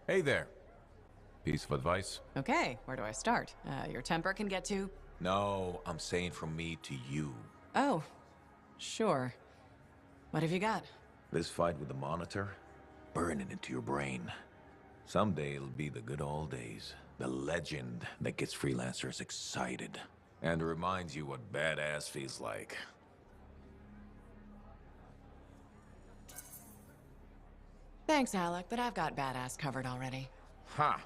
Hey there. Piece of advice? Okay, where do I start? Your temper can get too... No, I'm saying from me to you. Oh, sure. What have you got? This fight with the Monitor, burn it into your brain. Someday it'll be the good old days. The legend that gets freelancers excited. And reminds you what badass feels like. Thanks, Alec, but I've got badass covered already. Ha!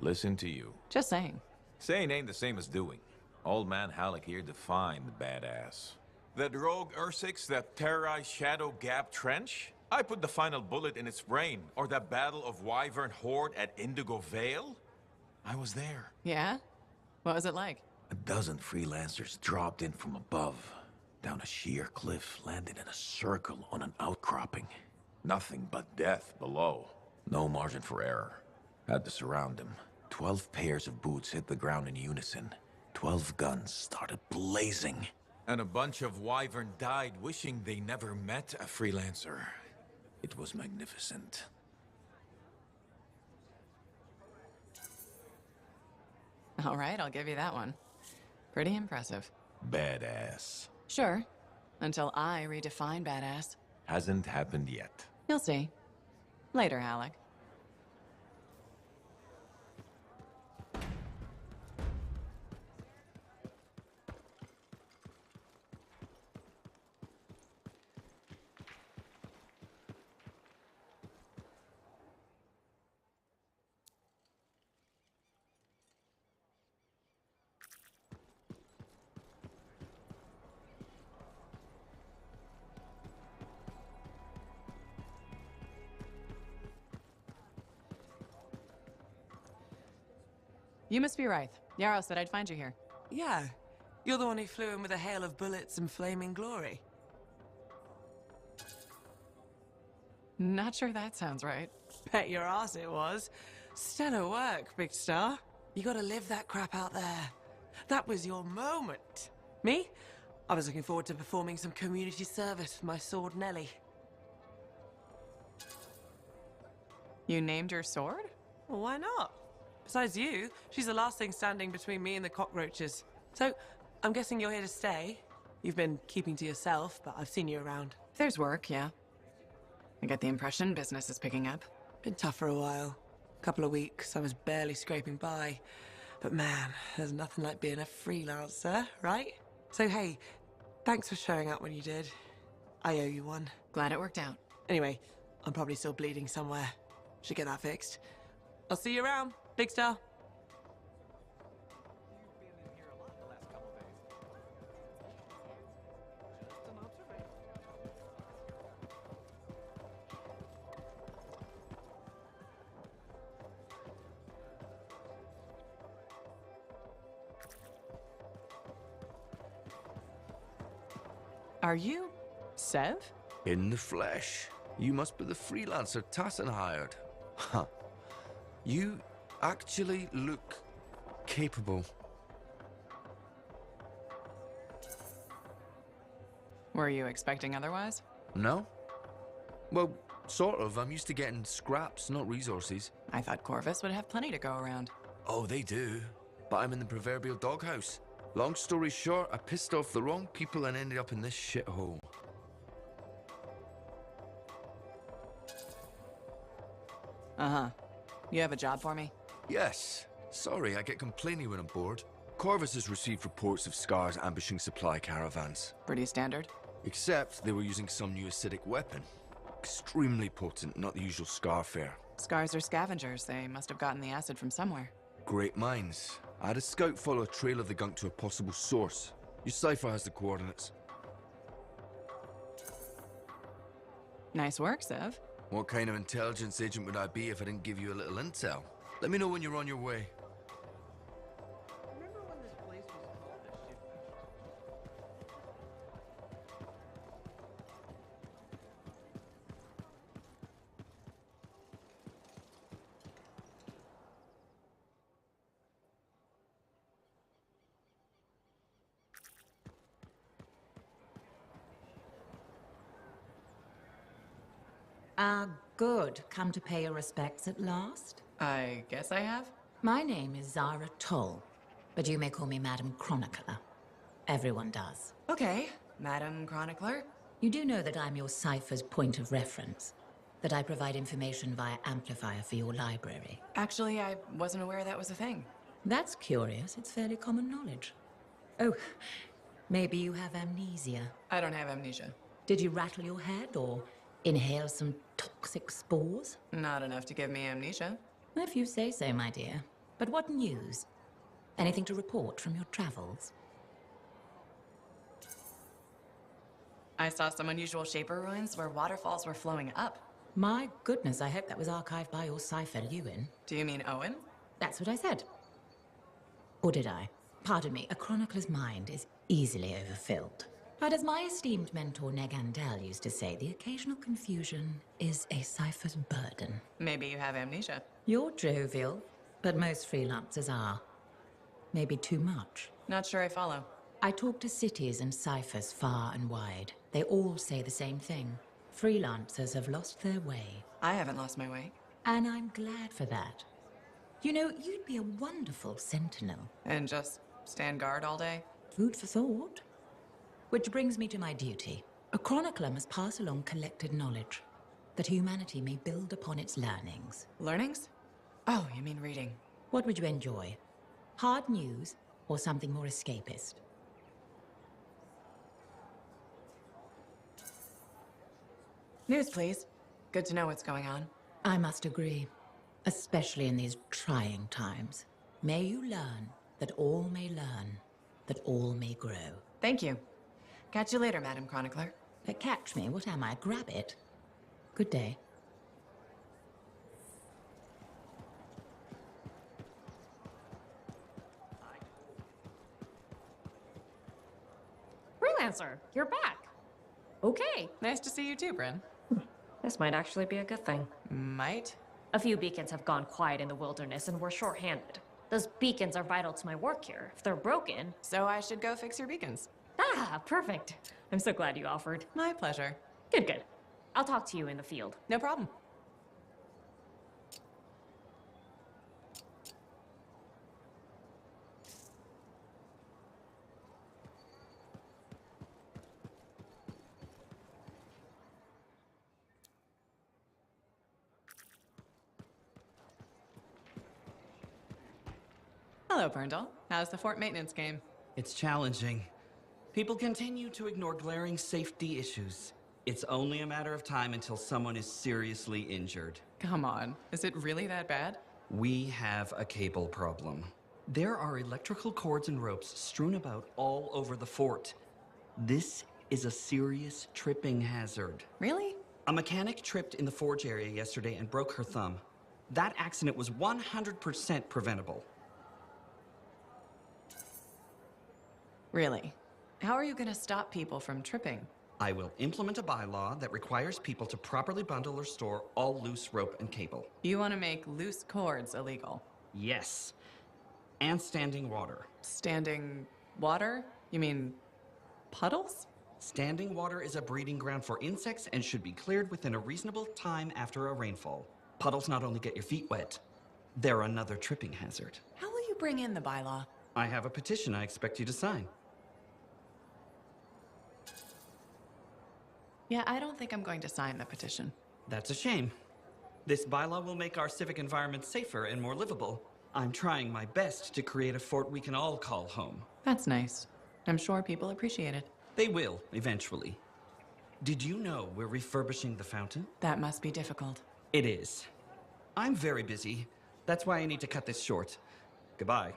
Listen to you. Just saying. Saying ain't the same as doing. Old man Halleck here defined the badass. That rogue Ursix that terrorized Shadow Gap Trench? I put the final bullet in its brain. Or that battle of Wyvern Horde at Indigo Vale? I was there. Yeah? What was it like? A dozen freelancers dropped in from above. Down a sheer cliff, landed in a circle on an outcropping. Nothing but death below. No margin for error. Had to surround them. 12 pairs of boots hit the ground in unison. 12 guns started blazing. And a bunch of Wyvern died wishing they never met a freelancer. It was magnificent. All right, I'll give you that one. Pretty impressive. Badass. Sure. Until I redefine badass. Hasn't happened yet. You'll see. Later, Alec. You must be Rythe. Yarrow said I'd find you here. Yeah. You're the one who flew in with a hail of bullets and flaming glory. Not sure that sounds right. Bet your ass it was. Stellar work, Big Star. You gotta live that crap out there. That was your moment. Me? I was looking forward to performing some community service for my sword Nelly. You named your sword? Well, why not? Besides you, she's the last thing standing between me and the cockroaches. So, I'm guessing you're here to stay. You've been keeping to yourself, but I've seen you around. There's work, yeah. I get the impression business is picking up. Been tough for a while. Couple of weeks, I was barely scraping by. But man, there's nothing like being a freelancer, right? So hey, thanks for showing up when you did. I owe you one. Glad it worked out. Anyway, I'm probably still bleeding somewhere. Should get that fixed. I'll see you around, Big Star. Are you Sev? In the flesh. You must be the freelancer Tussin hired. Huh. You actually look capable. Were you expecting otherwise? No? Well, sort of. I'm used to getting scraps, not resources. I thought Corvus would have plenty to go around. Oh, they do. But I'm in the proverbial doghouse. Long story short, I pissed off the wrong people and ended up in this shithole. Uh-huh. You have a job for me? Yes. Sorry, I get complainy when I'm bored. Corvus has received reports of Scars ambushing supply caravans. Pretty standard. Except they were using some new acidic weapon. Extremely potent, not the usual Scar fare. Scars are scavengers. They must have gotten the acid from somewhere. Great minds. I had a scout follow a trail of the gunk to a possible source. Your cipher has the coordinates. Nice work, Sev. What kind of intelligence agent would I be if I didn't give you a little intel? Let me know when you're on your way. Remember when this place was called a ship? Ah, good. Come to pay your respects at last? I guess I have. My name is Zara Toll, but you may call me Madam Chronicler. Everyone does. Okay, Madam Chronicler. You do know that I'm your cipher's point of reference, that I provide information via amplifier for your library. Actually, I wasn't aware that was a thing. That's curious. It's fairly common knowledge. Oh, maybe you have amnesia. I don't have amnesia. Did you rattle your head or inhale some toxic spores? Not enough to give me amnesia. If you say so, my dear. But what news? Anything to report from your travels? I saw some unusual shaper ruins where waterfalls were flowing up. My goodness, I hope that was archived by your cipher, Ewan. Do you mean Owen? That's what I said. Or did I? Pardon me, a chronicler's mind is easily overfilled. But as my esteemed mentor Negandel used to say, the occasional confusion is a cipher's burden. Maybe you have amnesia. You're jovial, but most freelancers are. Maybe too much. Not sure I follow. I talk to cities and ciphers far and wide. They all say the same thing. Freelancers have lost their way. I haven't lost my way. And I'm glad for that. You know, you'd be a wonderful sentinel. And just stand guard all day? Food for thought. Which brings me to my duty. A chronicler must pass along collected knowledge, that humanity may build upon its learnings. Learnings? Oh, you mean reading. What would you enjoy? Hard news or something more escapist? News, please. Good to know what's going on. I must agree, especially in these trying times. May you learn that all may learn, that all may grow. Thank you. Catch you later, Madam Chronicler. Catch me? What am I? Grab it. Good day. Freelancer, you're back. Okay, Nice to see you too, Bryn. this might actually be a good thing. Might? A few beacons have gone quiet in the wilderness and we're short-handed. Those beacons are vital to my work here. If they're broken... So I should go fix your beacons. Ah, perfect. I'm so glad you offered. My pleasure. Good, good. I'll talk to you in the field. No problem. Hello, Burndall. How's the fort maintenance game? It's challenging. People continue to ignore glaring safety issues. It's only a matter of time until someone is seriously injured. Come on. Is it really that bad? We have a cable problem. There are electrical cords and ropes strewn about all over the fort. This is a serious tripping hazard. Really? A mechanic tripped in the forge area yesterday and broke her thumb. That accident was 100% preventable. Really? How are you gonna stop people from tripping? I will implement a bylaw that requires people to properly bundle or store all loose rope and cable. You want to make loose cords illegal. Yes. And standing water. Standing water? You mean puddles? Standing water is a breeding ground for insects and should be cleared within a reasonable time after a rainfall. Puddles not only get your feet wet, they're another tripping hazard. How will you bring in the bylaw? I have a petition I expect you to sign. Yeah, I don't think I'm going to sign the petition. That's a shame. This bylaw will make our civic environment safer and more livable. I'm trying my best to create a fort we can all call home. That's nice. I'm sure people appreciate it. They will, eventually. Did you know we're refurbishing the fountain? That must be difficult. It is. I'm very busy. That's why I need to cut this short. Goodbye.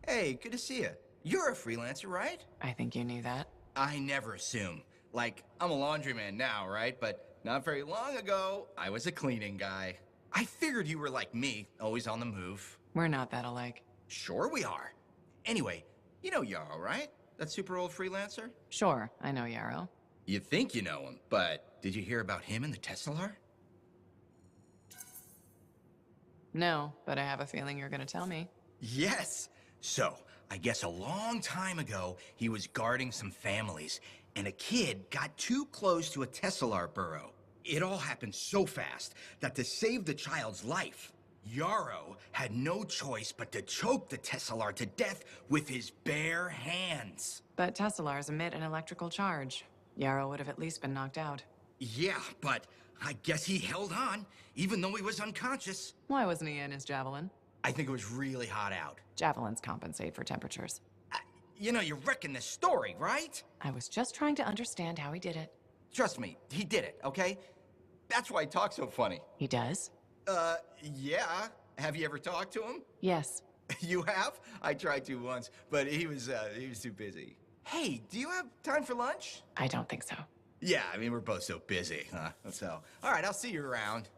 Hey, good to see you. You're a freelancer, right? I think you knew that. I never assume. Like, I'm a laundryman now, right? But not very long ago, I was a cleaning guy. I figured you were like me, always on the move. We're not that alike. Sure we are. Anyway, you know Yarrow, right? That super old freelancer? Sure, I know Yarrow. You think you know him, but did you hear about him and the Teslar? No, but I have a feeling you're gonna tell me. Yes! So, I guess a long time ago, he was guarding some families, and a kid got too close to a Teslar burrow. It all happened so fast that to save the child's life, Yarrow had no choice but to choke the Teslar to death with his bare hands. But Tesselars emit an electrical charge. Yarrow would have at least been knocked out. Yeah, but I guess he held on, even though he was unconscious. Why wasn't he in his javelin? I think it was really hot out. Javelins compensate for temperatures. You know, you're wrecking this story, right? I was just trying to understand how he did it. Trust me, he did it, okay? That's why he talks so funny. He does? Yeah. Have you ever talked to him? Yes. You have? I tried to once, but he was too busy. Hey, do you have time for lunch? I don't think so. Yeah, I mean, we're both so busy, huh? So, all right, I'll see you around.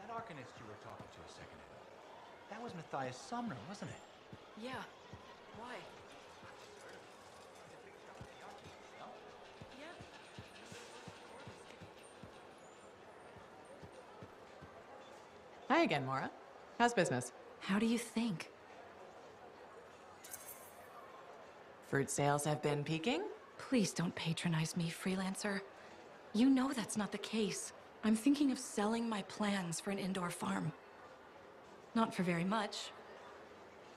That Arcanist you were talking to a second ago, that was Matthias Sumner, wasn't it? Yeah. Why? Hi again, Maura. How's business? How do you think? Fruit sales have been peaking? Please don't patronize me, freelancer. You know that's not the case. I'm thinking of selling my plans for an indoor farm. Not for very much,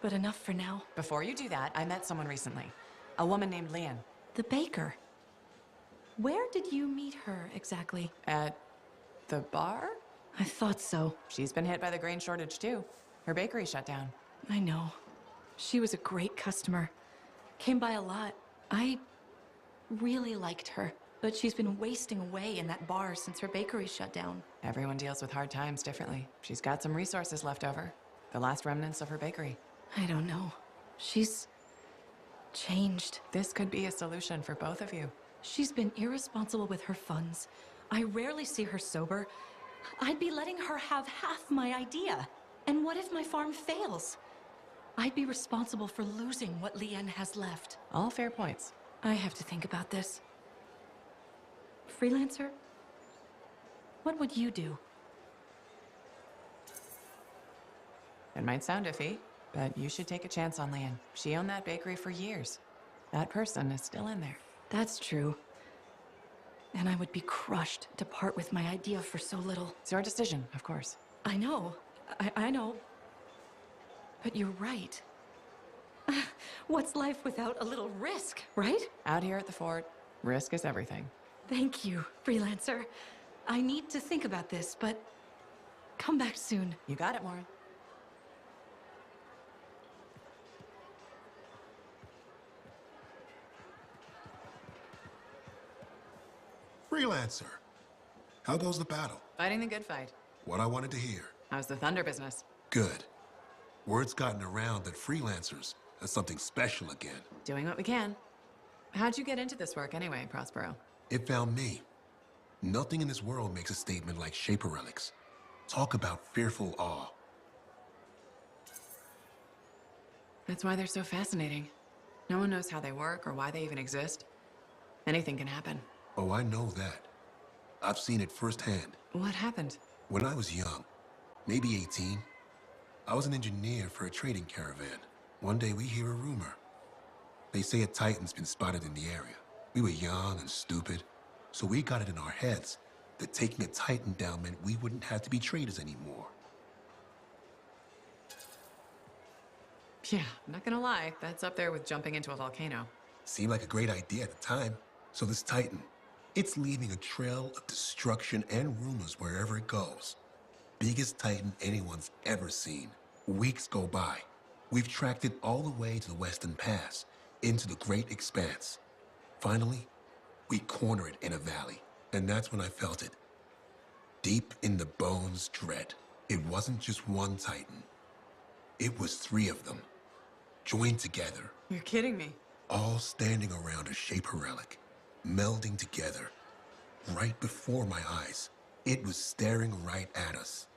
but enough for now. Before you do that, I met someone recently. A woman named Leanne. The baker. Where did you meet her exactly? At the bar? I thought so. She's been hit by the grain shortage too. Her bakery shut down. I know. She was a great customer. Came by a lot. I really liked her. But she's been wasting away in that bar since her bakery shut down. Everyone deals with hard times differently. She's got some resources left over. The last remnants of her bakery. I don't know. She's changed. This could be a solution for both of you. She's been irresponsible with her funds. I rarely see her sober. I'd be letting her have half my idea. And what if my farm fails? I'd be responsible for losing what Leanne has left. All fair points. I have to think about this. Freelancer? What would you do? It might sound iffy, but you should take a chance on Leanne. She owned that bakery for years. That person is still in there. That's true. And I would be crushed to part with my idea for so little. It's your decision, of course. I know. I know. But you're right. What's life without a little risk, right? Out here at the fort, risk is everything. Thank you, freelancer. I need to think about this, but come back soon. You got it, Maura. Freelancer, how goes the battle? Fighting the good fight. What I wanted to hear. How's the thunder business? Good. Word's gotten around that freelancers are something special again. Doing what we can. How'd you get into this work anyway, Prospero? It found me. Nothing in this world makes a statement like Shaper relics. Talk about fearful awe. That's why they're so fascinating. No one knows how they work or why they even exist. Anything can happen. Oh, I know that. I've seen it firsthand. What happened? When I was young, maybe 18, I was an engineer for a trading caravan. One day we hear a rumor. They say a Titan's been spotted in the area. We were young and stupid, so we got it in our heads that taking a Titan down meant we wouldn't have to be traders anymore. Yeah, I'm not gonna lie, that's up there with jumping into a volcano. Seemed like a great idea at the time. So this Titan, it's leaving a trail of destruction and rumors wherever it goes. Biggest Titan anyone's ever seen. Weeks go by. We've tracked it all the way to the Western Pass, into the Great Expanse. Finally, we corner it in a valley, and that's when I felt it. Deep in the bones dread. It wasn't just one Titan. It was 3 of them, joined together. You're kidding me. All standing around a Shaper relic. melding together. Right before my eyes, it was staring right at us.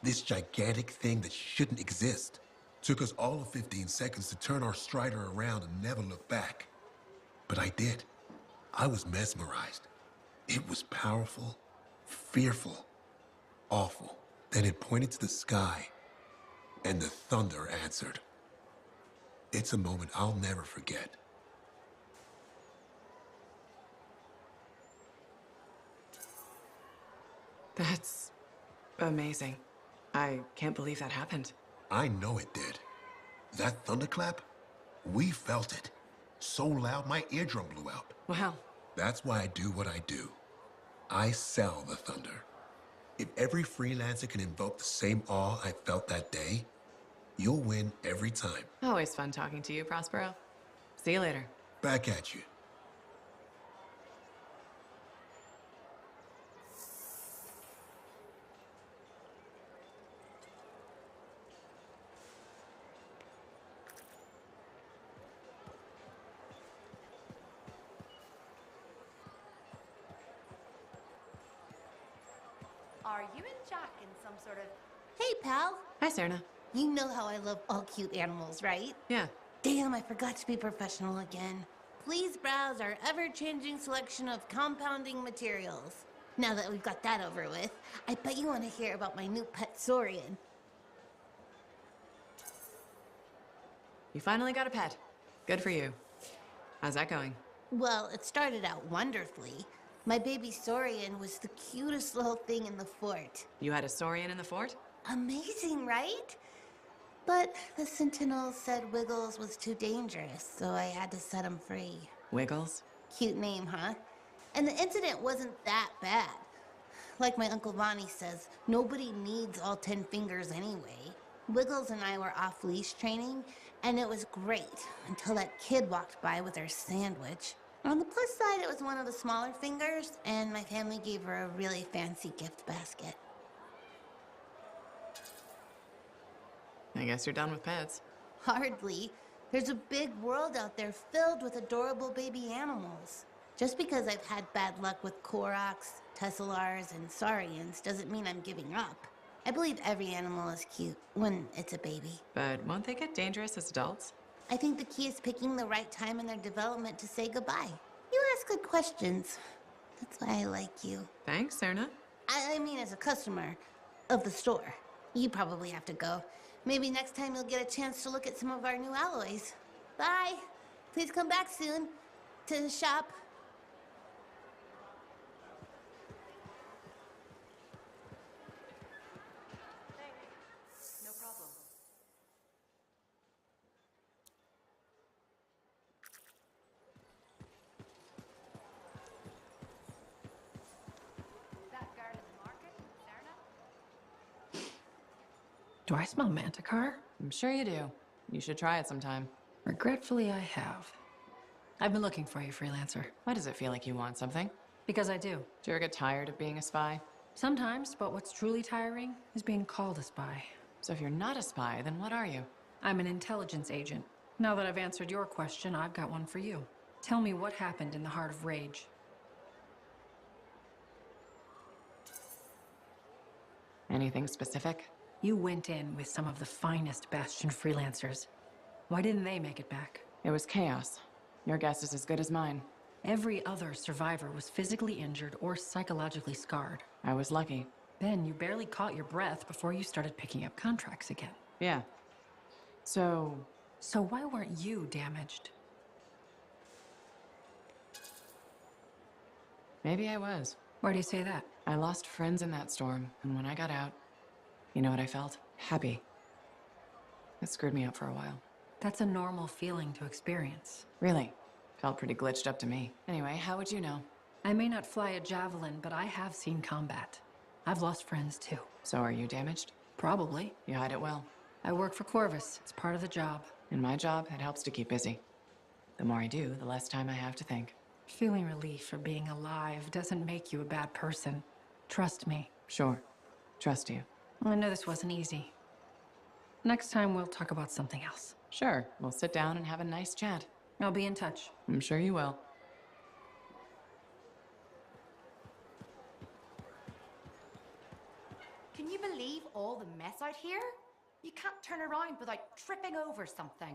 This gigantic thing that shouldn't exist. Took us all of 15 seconds to turn our strider around and never look back. But I did. I was mesmerized. It was powerful, fearful, awful. Then it pointed to the sky, and the thunder answered. It's a moment I'll never forget. That's amazing. I can't believe that happened. I know it did. That thunderclap, we felt it. So loud my eardrum blew out. Wow. That's why I do what I do. I sell the thunder. If every freelancer can invoke the same awe I felt that day, you'll win every time. Always fun talking to you, Prospero. See you later. Back at you. Are you and Jack in some sort of... Hey, pal. Hi, Erna. You know how I love all cute animals, right? Yeah. Damn, I forgot to be professional again. Please browse our ever-changing selection of compounding materials. Now that we've got that over with, I bet you want to hear about my new pet Saurian. You finally got a pet. Good for you. How's that going? Well, it started out wonderfully. My baby Saurian was the cutest little thing in the fort. You had a Saurian in the fort? Amazing, right? But the Sentinels said Wiggles was too dangerous, so I had to set him free. Wiggles? Cute name, huh? And the incident wasn't that bad. Like my Uncle Lonnie says, nobody needs all 10 fingers anyway. Wiggles and I were off-leash training, and it was great until that kid walked by with her sandwich. On the plus side, it was one of the smaller fingers, and my family gave her a really fancy gift basket. I guess you're done with pets. Hardly. There's a big world out there filled with adorable baby animals. Just because I've had bad luck with Koroks, Tesselars, and Saurians doesn't mean I'm giving up. I believe every animal is cute when it's a baby. But won't they get dangerous as adults? I think the key is picking the right time in their development to say goodbye. You ask good questions. That's why I like you. Thanks, Erna. I mean as a customer of the store. You probably have to go. Maybe next time you'll get a chance to look at some of our new alloys. Bye. Please come back soon to shop. No problem. That garden market, Erna? Do I smell Manticar? I'm sure you do. You should try it sometime. Regretfully, I have. I've been looking for you, freelancer. Why does it feel like you want something? Because I do. Do you ever get tired of being a spy? Sometimes, but what's truly tiring is being called a spy. So if you're not a spy, then what are you? I'm an intelligence agent. Now that I've answered your question, I've got one for you. Tell me what happened in the Heart of Rage. Anything specific? You went in with some of the finest Bastion freelancers. Why didn't they make it back? It was chaos. Your guess is as good as mine. Every other survivor was physically injured or psychologically scarred. I was lucky. Then you barely caught your breath before you started picking up contracts again. Yeah. So why weren't you damaged? maybe I was. Why do you say that? I lost friends in that storm, and when I got out, you know what I felt? Happy. It screwed me up for a while. That's a normal feeling to experience. Really? Felt pretty glitched up to me. Anyway, how would you know? I may not fly a javelin, but I have seen combat. I've lost friends too. So are you damaged? Probably. You hide it well. I work for Corvus. It's part of the job. In my job, it helps to keep busy. The more I do, the less time I have to think. Feeling relief for being alive doesn't make you a bad person. Trust me. Sure. Trust you. I know this wasn't easy. Next time we'll talk about something else. Sure. We'll sit down and have a nice chat. I'll be in touch. I'm sure you will. Can you believe all the mess out here? You can't turn around without tripping over something.